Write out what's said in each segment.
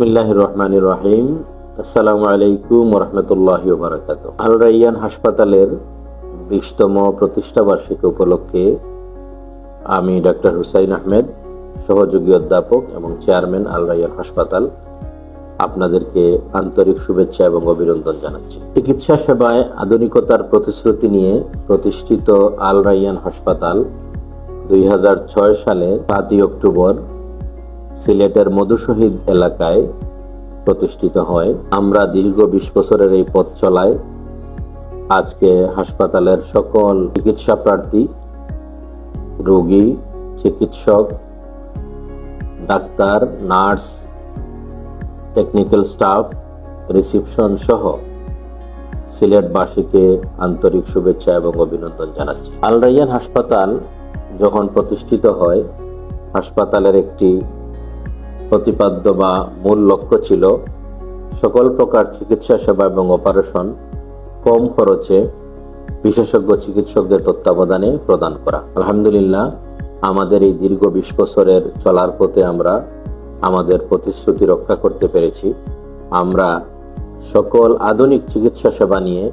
বিসমিল্লাহির রহমানির রহিম। আসসালামু আলাইকুম ওয়া রাহমাতুল্লাহি ওয়া বারাকাতুহু। আল রাইয়ান হাসপাতালের 20তম প্রতিষ্ঠা বার্ষিকী উপলক্ষে আমি ডক্টর হুসাইন আহমেদ, সহযোগী অধ্যাপক এবং চেয়ারম্যান আল রাইয়ান হাসপাতাল, আপনাদেরকে আন্তরিক শুভেচ্ছা এবং অভিনন্দন জানাচ্ছি। চিকিৎসা সেবায় আধুনিকতার প্রতিশ্রুতি নিয়ে প্রতিষ্ঠিত আল রাইয়ান হাসপাতাল 2006 সালে 7 অক্টোবর সিলেটের মধুশহীদ এলাকায় প্রতিষ্ঠিত হয়। আমরা দীর্ঘ 20 বছরের এই পথ চলায় আজকে হাসপাতালের সকল চিকিৎসা প্রার্থী, রোগী, চিকিৎসক, doctor, nurse, technical staff, reception সহ সিলেটবাসীকে আন্তরিক শুভেচ্ছা এবং অভিনন্দন জানাচ্ছি। আল রাইয়ান হাসপাতাল যখন প্রতিষ্ঠিত হয়, হাসপাতালের একটি প্রতিপাদ্য বা মূল লক্ষ্য ছিল সকল প্রকার চিকিৎসা সেবা এবং অপারেশন কম খরচে বিশেষজ্ঞ চিকিৎসকদের তত্ত্বাবধানে প্রদান করা। আলহামদুলিল্লাহ, আমাদের এই দীর্ঘ 20 বছরের চলার পথে আমরা আমাদের প্রতিশ্রুতি রক্ষা করতে পেরেছি। আমরা সকল আধুনিক চিকিৎসা সেবা নিয়ে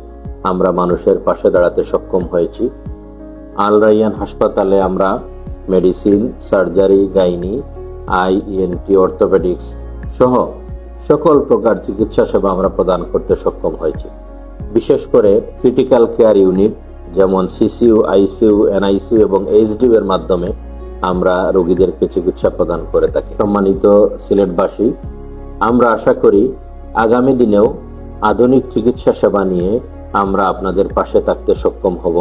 আমরা মানুষের পাশে দাঁড়াতে সক্ষম হয়েছি। আল রাইয়ান হাসপাতালে আমরা medicine, surgery, gynae, int, orthopaedics সহ সকল প্রকার চিকিৎসা সেবা আমরা প্রদান করতে সক্ষম হয়েছি। বিশেষ করে ক্রিটিক্যাল কেয়ার ইউনিট যেমন সিসিইউ, আইসিইউ, এনআইসিইউ এবং এইচডিইউ এর মাধ্যমে আমরা রোগীদেরকে চিকিৎসা প্রদান করে থাকি। সম্মানিত সিলেটবাসী, আমরা আশা করি আগামী দিনেও আধুনিক চিকিৎসা সেবা নিয়ে আমরা আপনাদের পাশে থাকতে সক্ষম হব।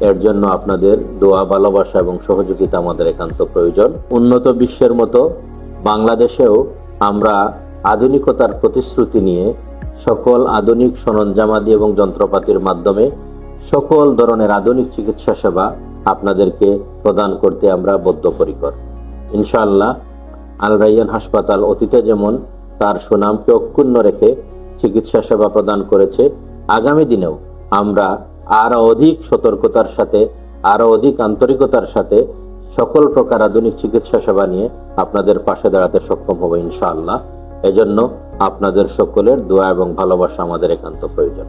এর জন্য আপনাদের দোয়া, ভালোবাসা এবং সহযোগিতা আমাদের একান্ত প্রয়োজন। উন্নত বিশ্বের মতো বাংলাদেশেও আমরা আধুনিকতার প্রতিশ্রুতি নিয়ে সকল আধুনিক সরঞ্জামাদি এবং যন্ত্রপাতির মাধ্যমে সকল ধরনের আধুনিক চিকিৎসা সেবা আপনাদেরকে প্রদান করতে আমরা বদ্ধপরিকর। ইনশাআল্লাহ, আল রাইয়ান হাসপাতাল অতীতে যেমন তার সুনামকে অক্ষুণ্ণ রেখে চিকিৎসা সেবা প্রদান করেছে, আগামী দিনেও আমরা আরো অধিক সতর্কতার সাথে, আরো অধিক আন্তরিকতার সাথে সকল প্রকার আধুনিক চিকিৎসা সেবা নিয়ে আপনাদের পাশে দাঁড়াতে সক্ষম হব ইনশাআল্লাহ। এজন্য আপনাদের সকলের দোয়া এবং ভালোবাসা আমাদের একান্ত প্রয়োজন।